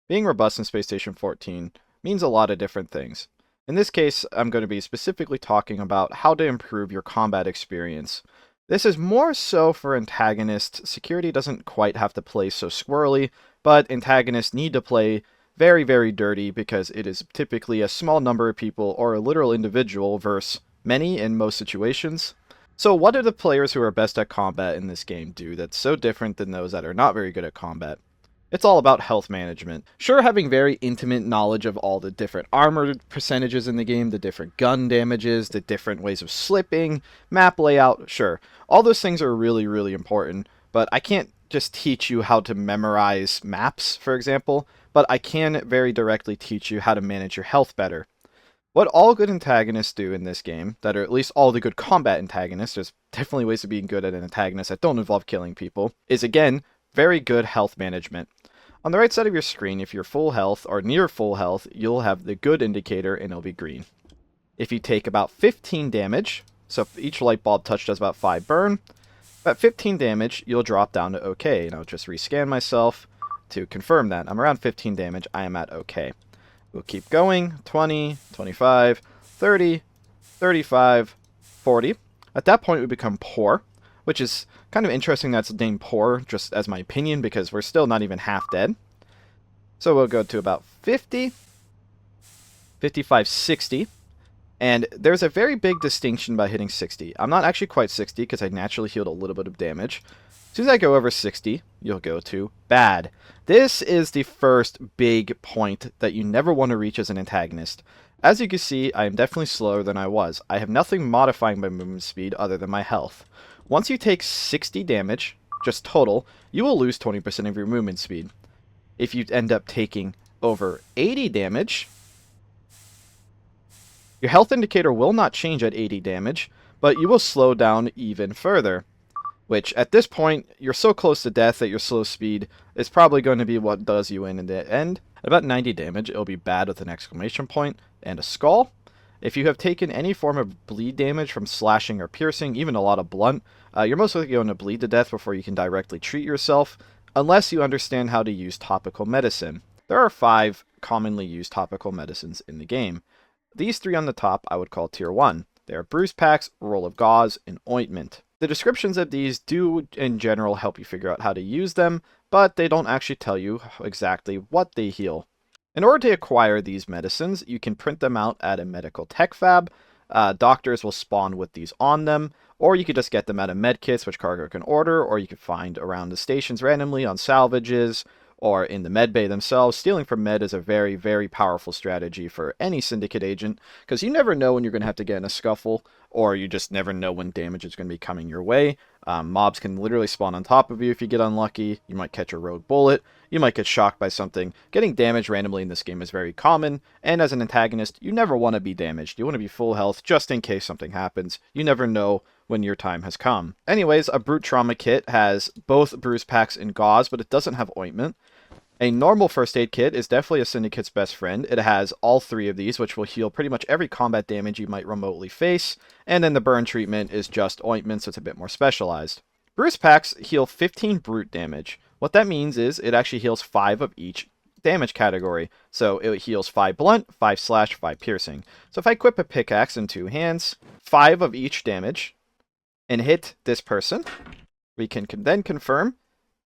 Being robust in Space Station 14 means a lot of different things. In this case, I'm going to be specifically talking about how to improve your combat experience. This is more so for antagonists. Security doesn't quite have to play so squirrely, but antagonists need to play very, very dirty because it is typically a small number of people or a literal individual versus many in most situations. So what do the players who are best at combat in this game do that's so different than those that are not very good at combat? It's all about health management. Sure, having very intimate knowledge of all the different armor percentages in the game, the different gun damages, the different ways of slipping, map layout, sure. All those things are really, really important, but I can't just teach you how to memorize maps, for example, but I can very directly teach you how to manage your health better. What all good antagonists do in this game, that are at least all the good combat antagonists, there's definitely ways of being good at an antagonist that don't involve killing people, is again, very good health management. On the right side of your screen, if you're full health or near full health, you'll have the good indicator and it'll be green. If you take about 15 damage, so if each light bulb touch does about 5 burn, about 15 damage, you'll drop down to OK. And I'll just rescan myself to confirm that. I'm around 15 damage, I am at OK. We'll keep going, 20, 25, 30, 35, 40. At that point, we become poor, which is kind of interesting that's named poor, just as my opinion, because we're still not even half dead. So we'll go to about 50, 55, 60. And there's a very big distinction by hitting 60. I'm not actually quite 60 because I naturally healed a little bit of damage. As soon as I go over 60, you'll go to bad. This is the first big point that you never want to reach as an antagonist. As you can see, I am definitely slower than I was. I have nothing modifying my movement speed other than my health. Once you take 60 damage, just total, you will lose 20% of your movement speed. If you end up taking over 80 damage, your health indicator will not change at 80 damage, but you will slow down even further. Which, at this point, you're so close to death that your slow speed is probably going to be what does you in the end. At about 90 damage, it'll be bad with an exclamation point and a skull. If you have taken any form of bleed damage from slashing or piercing, even a lot of blunt, you're most likely going to bleed to death before you can directly treat yourself, unless you understand how to use topical medicine. There are 5 commonly used topical medicines in the game. These 3 on the top I would call tier 1. They are bruise packs, roll of gauze, and ointment. The descriptions of these do, in general, help you figure out how to use them, but they don't actually tell you exactly what they heal. In order to acquire these medicines, you can print them out at a medical tech fab. Doctors will spawn with these on them, or you could just get them out of medkits, which cargo can order, or you could find around the stations randomly on salvages, or in the med bay themselves. Stealing from med is a very, very powerful strategy for any Syndicate agent, because you never know when you're going to have to get in a scuffle, or you just never know when damage is going to be coming your way. Mobs can literally spawn on top of you if you get unlucky. You might catch a rogue bullet. You might get shocked by something. Getting damaged randomly in this game is very common, and as an antagonist, you never want to be damaged. You want to be full health just in case something happens. You never know when your time has come. Anyways, a brute trauma kit has both bruise packs and gauze, but it doesn't have ointment. A normal first aid kit is definitely a Syndicate's best friend. It has all 3 of these, which will heal pretty much every combat damage you might remotely face, and then the burn treatment is just ointment, so it's a bit more specialized. Bruise packs heal 15 brute damage. What that means is it actually heals 5 of each damage category. So it heals 5 blunt, 5 slash, 5 piercing. So if I equip a pickaxe in 2 hands, 5 of each damage, and hit this person, we can then confirm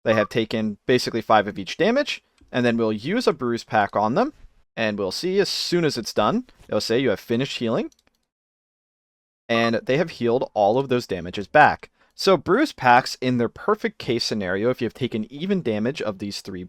they have taken basically 5 of each damage, and then we'll use a bruise pack on them, and we'll see as soon as it's done, it'll say you have finished healing, and they have healed all of those damages back. So bruise packs, in their perfect case scenario, if you have taken even damage of these 3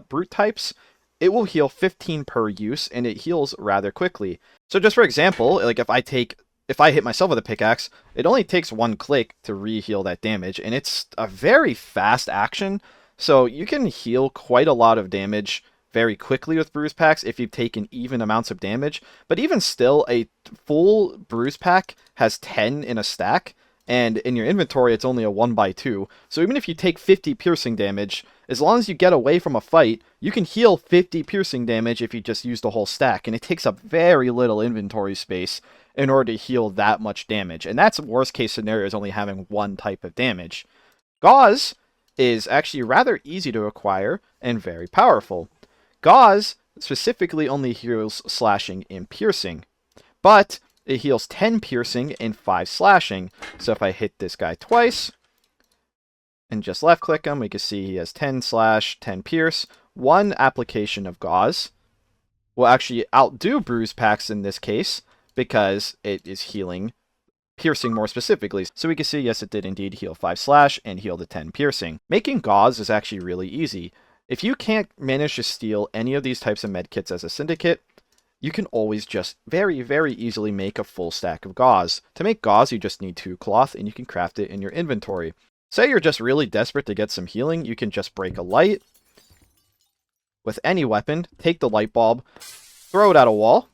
brute types, it will heal 15 per use, and it heals rather quickly. So just for example, like if I hit myself with a pickaxe, it only takes 1 click to re-heal that damage, and it's a very fast action, so you can heal quite a lot of damage very quickly with bruise packs if you've taken even amounts of damage. But even still, a full bruise pack has 10 in a stack, and in your inventory it's only a 1x2, so even if you take 50 piercing damage, as long as you get away from a fight, you can heal 50 piercing damage if you just use the whole stack, and it takes up very little inventory space in order to heal that much damage. And that's worst case scenario, is only having 1 type of damage. Gauze is actually rather easy to acquire and very powerful. Gauze specifically only heals slashing and piercing, but it heals 10 piercing and 5 slashing. So if I hit this guy twice and just left click him, we can see he has 10 slash, 10 pierce. One application of Gauze will actually outdo Bruise Packs in this case because it is healing piercing more specifically. So we can see, yes, it did indeed heal 5 slash and heal the 10 piercing. Making Gauze is actually really easy. If you can't manage to steal any of these types of medkits as a Syndicate, you can always just very, very easily make a full stack of Gauze. To make Gauze, you just need 2 cloth, and you can craft it in your inventory. Say you're just really desperate to get some healing, you can just break a light with any weapon, take the light bulb, throw it at a wall,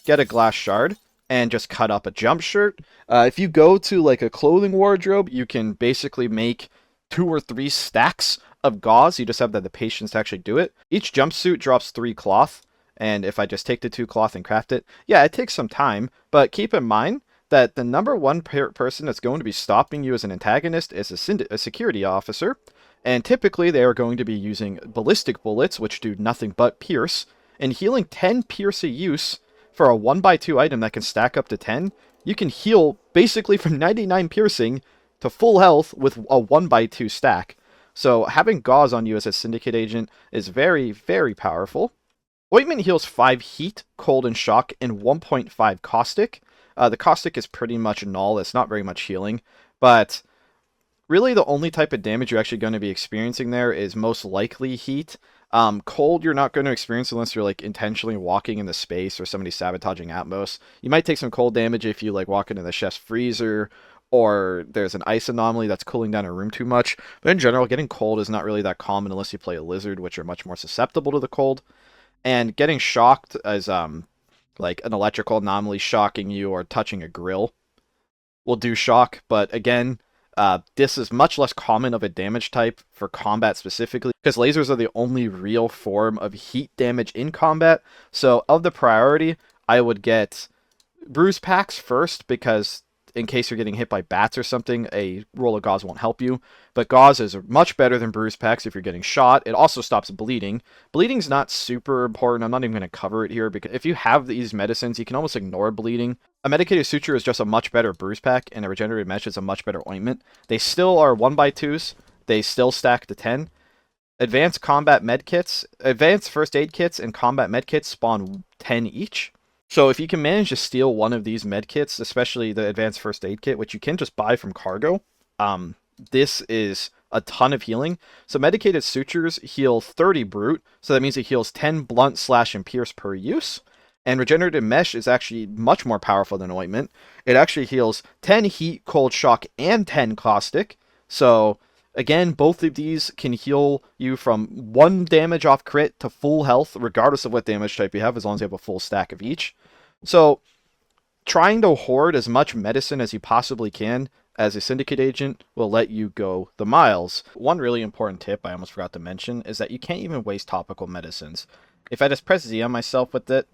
get a glass shard, and just cut up a jump shirt. If you go to like a clothing wardrobe, you can basically make 2 or 3 stacks of Gauze. You just have the patience to actually do it. Each jumpsuit drops 3 cloth, and if I just take the 2 cloth and craft it, yeah, it takes some time, but keep in mind that the number one person that's going to be stopping you as an antagonist is a security officer, and typically they are going to be using ballistic bullets, which do nothing but pierce, and healing 10 pierce a use for a 1x2 item that can stack up to 10, you can heal basically from 99 piercing to full health with a 1x2 stack. So having Gauze on you as a Syndicate agent is very, very powerful. Ointment heals 5 heat, cold, and shock, and 1.5 caustic. The caustic is pretty much null, it's not very much healing, but really the only type of damage you're actually going to be experiencing there is most likely heat. Cold you're not going to experience unless you're like intentionally walking in the space or somebody sabotaging Atmos. You might take some cold damage if you like walk into the chef's freezer or there's an ice anomaly that's cooling down a room too much. But in general, getting cold is not really that common unless you play a lizard, which are much more susceptible to the cold. And getting shocked as like an electrical anomaly shocking you or touching a grill will do shock, but again, this is much less common of a damage type for combat specifically, because lasers are the only real form of heat damage in combat. So of the priority, I would get Bruise Packs first, because in case you're getting hit by bats or something, a roll of Gauze won't help you. But Gauze is much better than Bruise Packs if you're getting shot. It also stops bleeding. Bleeding's not super important. I'm not even going to cover it here, because if you have these medicines, you can almost ignore bleeding. A Medicated Suture is just a much better Bruise Pack, and a Regenerated Mesh is a much better Ointment. They still are 1x2s. They still stack to 10. Advanced Combat Medkits, Advanced First Aid Kits, and Combat Medkits spawn 10 each. So if you can manage to steal one of these medkits, especially the Advanced First Aid Kit, which you can just buy from Cargo, this is a ton of healing. So Medicated Sutures heal 30 Brute, so that means it heals 10 Blunt, Slash, and Pierce per use. And Regenerative Mesh is actually much more powerful than Ointment. It actually heals 10 Heat, Cold, Shock, and 10 Caustic. So again, both of these can heal you from 1 damage off crit to full health, regardless of what damage type you have, as long as you have a full stack of each. So, trying to hoard as much medicine as you possibly can as a Syndicate agent will let you go the miles. One really important tip I almost forgot to mention is that you can't even waste topical medicines. If I just press Z on myself with it,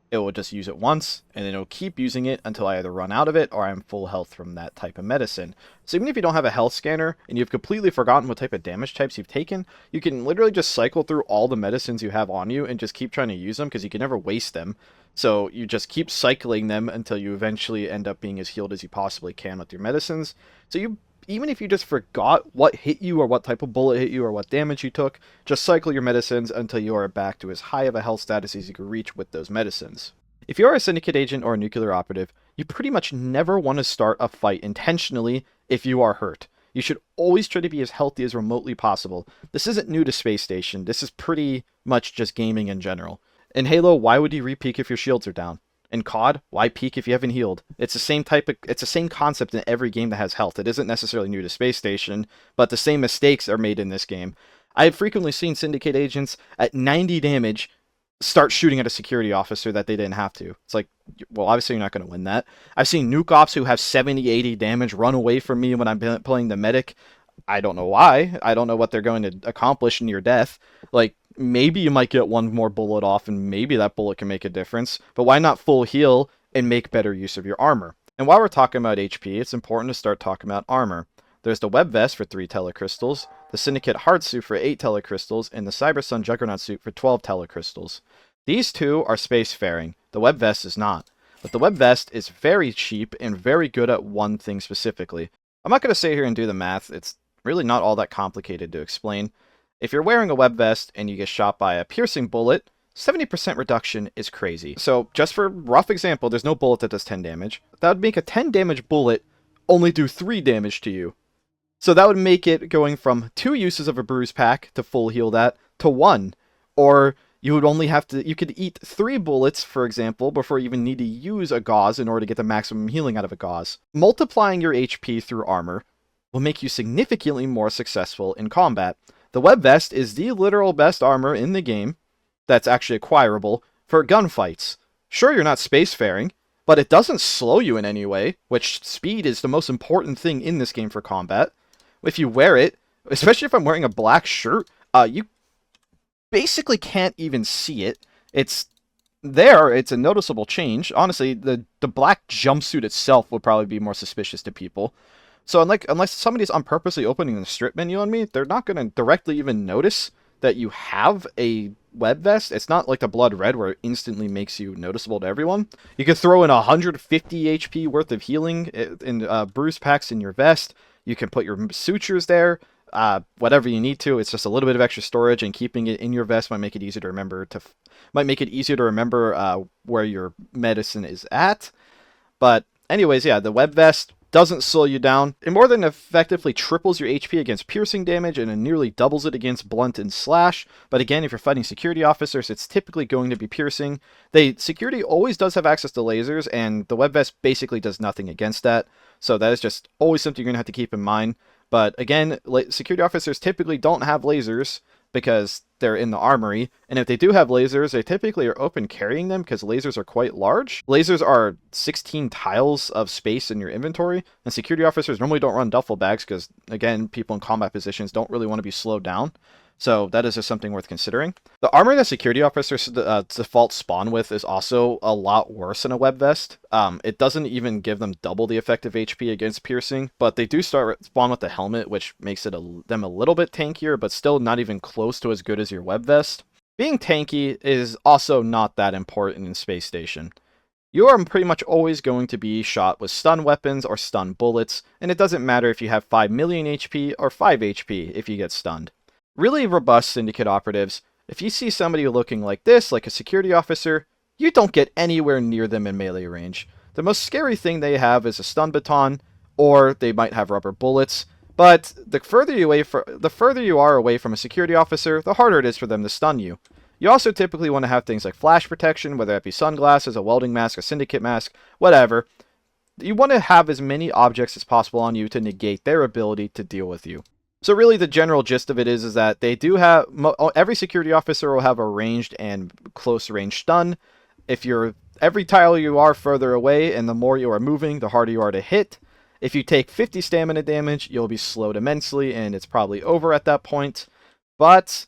it will just use it once, and then it'll keep using it until I either run out of it or I'm full health from that type of medicine. So even if you don't have a health scanner, and you've completely forgotten what type of damage types you've taken, you can literally just cycle through all the medicines you have on you and just keep trying to use them, because you can never waste them. So you just keep cycling them until you eventually end up being as healed as you possibly can with your medicines. So even if you just forgot what hit you or what type of bullet hit you or what damage you took, just cycle your medicines until you are back to as high of a health status as you can reach with those medicines. If you are a Syndicate agent or a nuclear operative, you pretty much never want to start a fight intentionally if you are hurt. You should always try to be as healthy as remotely possible. This isn't new to Space Station, this is pretty much just gaming in general. In Halo, why would you re-peek if your shields are down? In COD, why peek if you haven't healed? It's the same concept in every game that has health. It isn't necessarily new to Space Station, but the same mistakes are made in this game. I have frequently seen Syndicate agents at 90 damage start shooting at a security officer that they didn't have to. It's like, well, obviously you're not going to win that. I've seen nuke ops who have 70, 80 damage run away from me when I'm playing the medic. I don't know why. I don't know what they're going to accomplish in your death. Like, maybe you might get one more bullet off, and maybe that bullet can make a difference, but why not full heal and make better use of your armor? And while we're talking about HP, it's important to start talking about armor. There's the Web Vest for 3 telecrystals, the Syndicate Hard Suit for 8 telecrystals, and the Cyber Sun Juggernaut Suit for 12 telecrystals. These two are spacefaring. The Web Vest is not. But the Web Vest is very cheap and very good at one thing specifically. I'm not going to sit here and do the math. It's really not all that complicated to explain. If you're wearing a Web Vest and you get shot by a piercing bullet, 70% reduction is crazy. So just for rough example, there's no bullet that does 10 damage. That would make a 10 damage bullet only do 3 damage to you. So that would make it going from 2 uses of a bruise pack to full heal that to 1. Or you would only have to, you could eat 3 bullets, for example, before you even need to use a Gauze in order to get the maximum healing out of a Gauze. Multiplying your HP through armor will make you significantly more successful in combat. The Web Vest is the literal best armor in the game that's actually acquirable for gunfights. Sure, you're not spacefaring, but it doesn't slow you in any way, which speed is the most important thing in this game for combat. If you wear it, especially if I'm wearing a black shirt, you basically can't even see it. It's there, it's a noticeable change. Honestly, the black jumpsuit itself would probably be more suspicious to people. So unless somebody's unpurposely opening the strip menu on me, they're not going to directly even notice that you have a Web Vest. It's not like the Blood Red where it instantly makes you noticeable to everyone. You could throw in 150 HP worth of healing in bruise packs in your vest. You can put your sutures there, whatever you need to. It's just a little bit of extra storage, and keeping it in your vest might make it easier to remember where your medicine is at. But anyways, yeah, the Web Vest doesn't slow you down. It more than effectively triples your HP against piercing damage, and it nearly doubles it against blunt and slash. But again, if you're fighting security officers, it's typically going to be piercing. Security always does have access to lasers, and the Web Vest basically does nothing against that. So that is just always something you're going to have to keep in mind. But again, security officers typically don't have lasers because they're in the armory, and if they do have lasers, they typically are open carrying them because lasers are quite large. Lasers are 16 tiles of space in your inventory, and security officers normally don't run duffel bags because, again, people in combat positions don't really want to be slowed down. So that is just something worth considering. The armor that security officers default spawn with is also a lot worse than a Web Vest. It doesn't even give them double the effective HP against piercing, but they do spawn with the helmet, which makes it them a little bit tankier, but still not even close to as good as your Web Vest. Being tanky is also not that important in Space Station. You are pretty much always going to be shot with stun weapons or stun bullets, and it doesn't matter if you have 5 million HP or 5 HP if you get stunned. Really robust Syndicate operatives, if you see somebody looking like this, like a security officer, you don't get anywhere near them in melee range. The most scary thing they have is a stun baton, or they might have rubber bullets, but the further you are away from a security officer, the harder it is for them to stun you. You also typically want to have things like flash protection, whether that be sunglasses, a welding mask, a Syndicate mask, whatever. You want to have as many objects as possible on you to negate their ability to deal with you. So really the general gist of it is that they do have, every security officer will have a ranged and close range stun. Every tile you are further away and the more you are moving, the harder you are to hit. If you take 50 stamina damage, you'll be slowed immensely and it's probably over at that point. But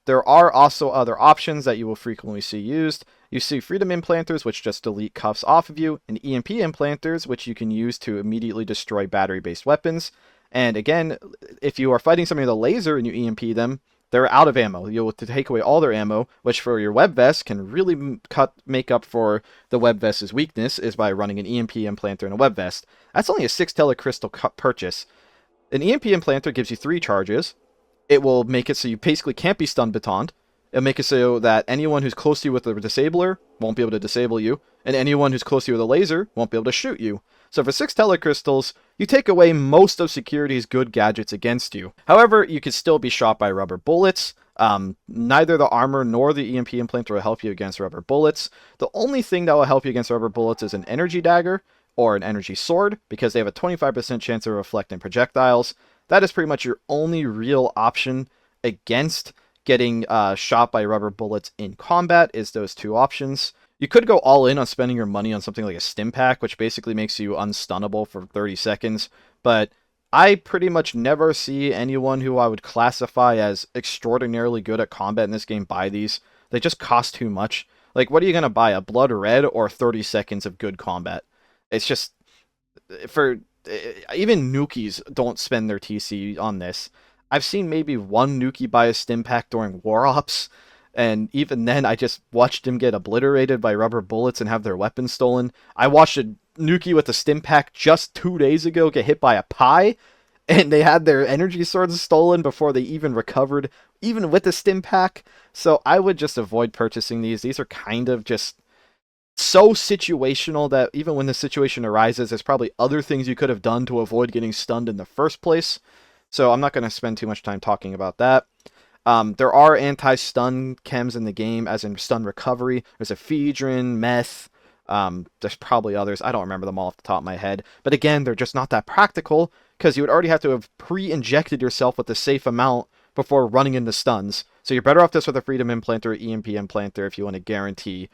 there are also other options that you will frequently see used. You see Freedom Implanters, which just delete cuffs off of you, and EMP Implanters, which you can use to immediately destroy battery-based weapons. And again, if you are fighting somebody with a laser and you EMP them, they're out of ammo. You'll take away all their ammo, which for your Web Vest can really make up for the Web Vest's weakness, is by running an EMP implanter in a Web Vest. That's only a 6 telecrystal purchase. An EMP implanter gives you 3 charges. It will make it so you basically can't be stun batoned. It'll make it so that anyone who's close to you with a disabler won't be able to disable you, and anyone who's close to you with a laser won't be able to shoot you. So for 6 telecrystals, you take away most of security's good gadgets against you. However, you could still be shot by rubber bullets. Neither the armor nor the EMP implanter will help you against rubber bullets. The only thing that will help you against rubber bullets is an energy dagger or an energy sword, because they have a 25% chance of reflecting projectiles. That is pretty much your only real option against getting shot by rubber bullets in combat, is those 2 options. You could go all in on spending your money on something like a stim pack, which basically makes you unstunnable for 30 seconds, but I pretty much never see anyone who I would classify as extraordinarily good at combat in this game buy these. They just cost too much. Like, what are you going to buy, a Blood Red or 30 seconds of good combat? It's just, for even Nukies don't spend their TC on this. I've seen maybe one Nuki buy a stim pack during War Ops, and even then I just watched him get obliterated by rubber bullets and have their weapons stolen. I watched a Nuki with a stim pack just 2 days ago get hit by a pie, and they had their energy swords stolen before they even recovered, even with the stim pack. So I would just avoid purchasing these. These are kind of just so situational that even when the situation arises, there's probably other things you could have done to avoid getting stunned in the first place. So I'm not going to spend too much time talking about that. There are anti-stun chems in the game, as in stun recovery. There's ephedrine, meth. There's probably others. I don't remember them all off the top of my head. But again, they're just not that practical, because you would already have to have pre-injected yourself with a safe amount before running into stuns. So you're better off just with a Freedom Implanter or EMP Implanter if you want to guarantee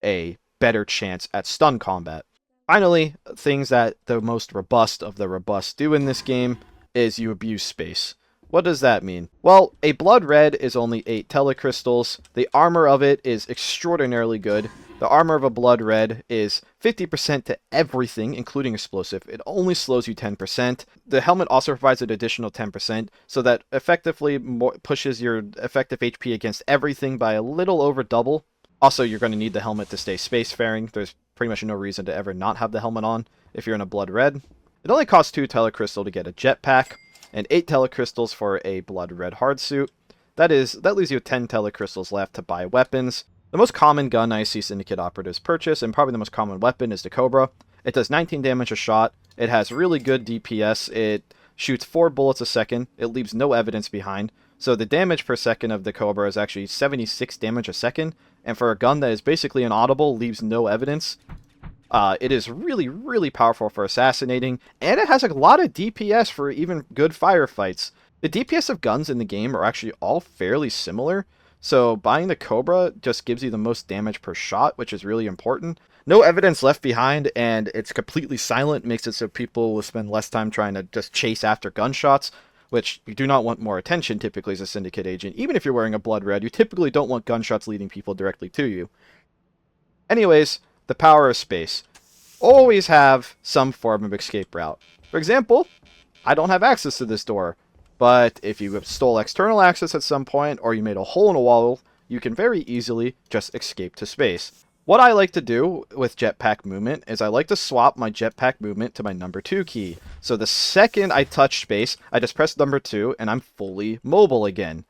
a better chance at stun combat. Finally, things that the most robust of the robust do in this game is you abuse space. What does that mean? Well, a blood red is only 8 telecrystals. The armor of it is extraordinarily good. The armor of a blood red is 50% to everything, including explosive. It only slows you 10%. The helmet also provides an additional 10%, so that effectively pushes your effective HP against everything by a little over double. Also, you're going to need the helmet to stay spacefaring. There's pretty much no reason to ever not have the helmet on if you're in a blood red. It only costs 2 telecrystal to get a jetpack, and 8 telecrystals for a blood red hardsuit. That leaves you with 10 telecrystals left to buy weapons. The most common gun I see Syndicate operatives purchase, and probably the most common weapon, is the Cobra. It does 19 damage a shot. It has really good DPS. It shoots 4 bullets a second. It leaves no evidence behind. So the damage per second of the Cobra is actually 76 damage a second, and for a gun that is basically inaudible, leaves no evidence, it is really, really powerful for assassinating, and it has a lot of DPS for even good firefights. The DPS of guns in the game are actually all fairly similar, so buying the Cobra just gives you the most damage per shot, which is really important. No evidence left behind, and it's completely silent, makes it so people will spend less time trying to just chase after gunshots, which you do not want more attention typically as a Syndicate agent. Even if you're wearing a blood red, you typically don't want gunshots leading people directly to you. Anyways, the power of space. Always have some form of escape route. For example, I don't have access to this door, but if you stole external access at some point, or you made a hole in a wall, you can very easily just escape to space. What I like to do with jetpack movement is I like to swap my jetpack movement to my number 2 key. So the second I touch space, I just press number 2 and I'm fully mobile again.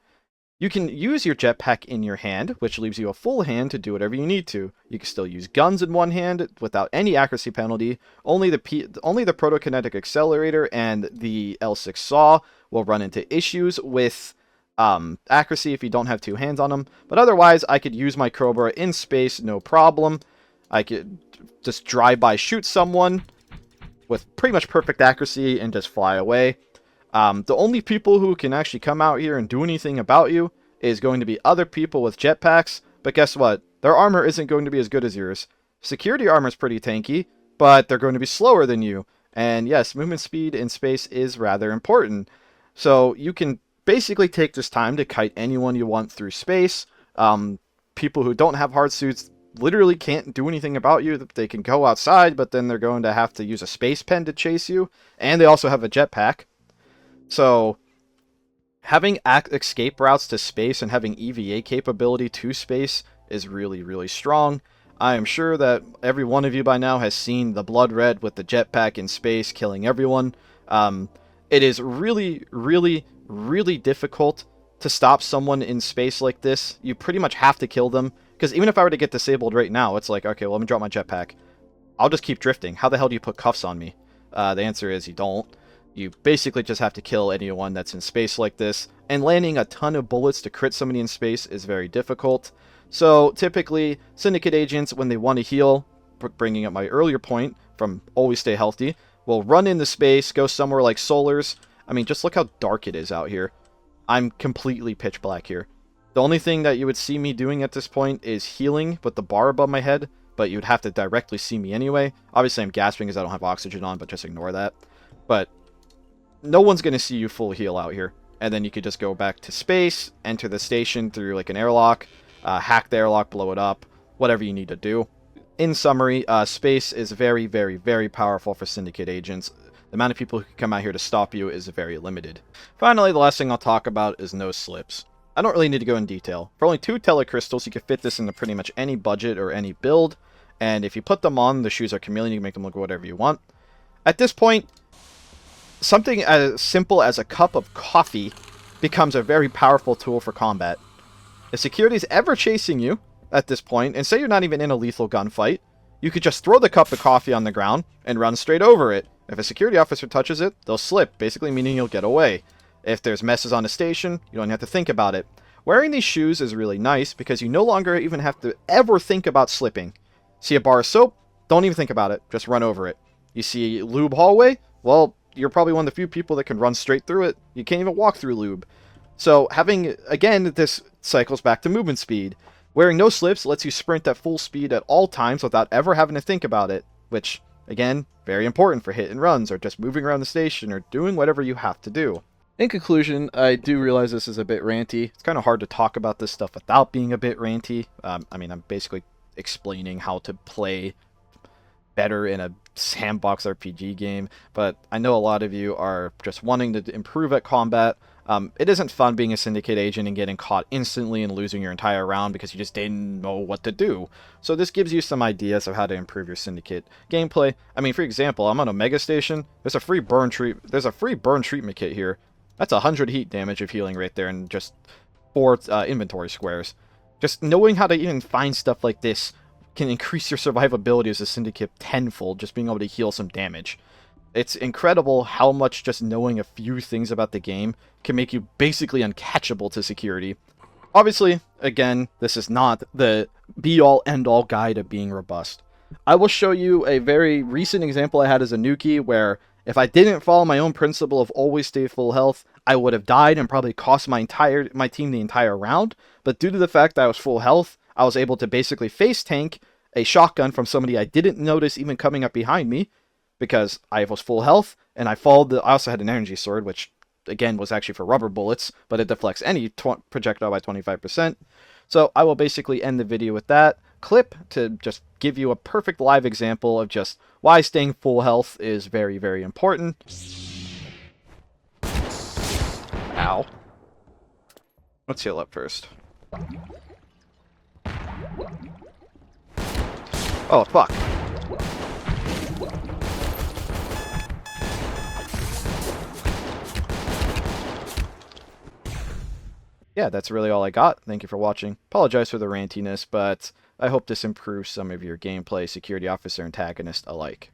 You can use your jetpack in your hand, which leaves you a full hand to do whatever you need to. You can still use guns in one hand without any accuracy penalty. Only the protokinetic accelerator and the L6 saw will run into issues with accuracy if you don't have 2 hands on them. But otherwise, I could use my Cobra in space, no problem. I could just drive-by shoot someone with pretty much perfect accuracy and just fly away. The only people who can actually come out here and do anything about you is going to be other people with jetpacks. But guess what? Their armor isn't going to be as good as yours. Security armor is pretty tanky, but they're going to be slower than you. And yes, movement speed in space is rather important. So you can basically take this time to kite anyone you want through space. People who don't have hard suits literally can't do anything about you. They can go outside, but then they're going to have to use a space pen to chase you. And they also have a jetpack. So having escape routes to space and having EVA capability to space is really, really strong. I am sure that every one of you by now has seen the Blood Red with the jetpack in space killing everyone. It is really, really, really difficult to stop someone in space like this. You pretty much have to kill them, because even if I were to get disabled right now, it's like, okay, well, let me drop my jetpack. I'll just keep drifting. How the hell do you put cuffs on me? The answer is you don't. You basically just have to kill anyone that's in space like this, and landing a ton of bullets to crit somebody in space is very difficult. So typically, Syndicate agents, when they want to heal, bringing up my earlier point from always stay healthy, will run into space, go somewhere like Solars. I mean, just look how dark it is out here. I'm completely pitch black here. The only thing that you would see me doing at this point is healing with the bar above my head, but you'd have to directly see me anyway. Obviously, I'm gasping because I don't have oxygen on, but just ignore that. But no one's going to see you full heal out here. And then you could just go back to space, enter the station through like an airlock, hack the airlock, blow it up, whatever you need to do. In summary, space is very, very, very powerful for Syndicate agents. The amount of people who can come out here to stop you is very limited. Finally, the last thing I'll talk about is no slips. I don't really need to go in detail. For only 2 telecrystals, you can fit this into pretty much any budget or any build, and if you put them on, the shoes are chameleon, you can make them look whatever you want. At this point, something as simple as a cup of coffee becomes a very powerful tool for combat. If security is ever chasing you at this point, and say you're not even in a lethal gunfight, you could just throw the cup of coffee on the ground and run straight over it. If a security officer touches it, they'll slip, basically meaning you'll get away. If there's messes on the station, you don't have to think about it. Wearing these shoes is really nice because you no longer even have to ever think about slipping. See a bar of soap? Don't even think about it. Just run over it. You see lube hallway? Well, you're probably one of the few people that can run straight through it. You can't even walk through lube. So having, again, this cycles back to movement speed. Wearing no slips lets you sprint at full speed at all times without ever having to think about it, which, again, very important for hit and runs or just moving around the station or doing whatever you have to do. In conclusion, I do realize this is a bit ranty. It's kind of hard to talk about this stuff without being a bit ranty. I mean, I'm basically explaining how to play better in a sandbox RPG game, but I know a lot of you are just wanting to improve at combat. It isn't fun being a Syndicate agent and getting caught instantly and losing your entire round because you just didn't know what to do. So this gives you some ideas of how to improve your Syndicate gameplay. I mean, for example, I'm on a Mega Station. There's a free burn treatment kit here. That's 100 heat damage of healing right there and just 4 inventory squares. Just knowing how to even find stuff like this can increase your survivability as a Syndicate tenfold, just being able to heal some damage. It's incredible how much just knowing a few things about the game can make you basically uncatchable to security. Obviously, again, this is not the be-all, end-all guide of being robust. I will show you a very recent example I had as a Nuki where if I didn't follow my own principle of always stay full health, I would have died and probably cost my team the entire round. But due to the fact that I was full health, I was able to basically face tank a shotgun from somebody I didn't notice even coming up behind me because I was full health and I also had an energy sword, which again was actually for rubber bullets, but it deflects any projectile by 25%. So I will basically end the video with that clip to just give you a perfect live example of just why staying full health is very, very important. Ow. Let's heal up first. Oh, fuck. Yeah, that's really all I got. Thank you for watching. Apologize for the rantiness, but I hope this improves some of your gameplay, security officer, antagonist alike.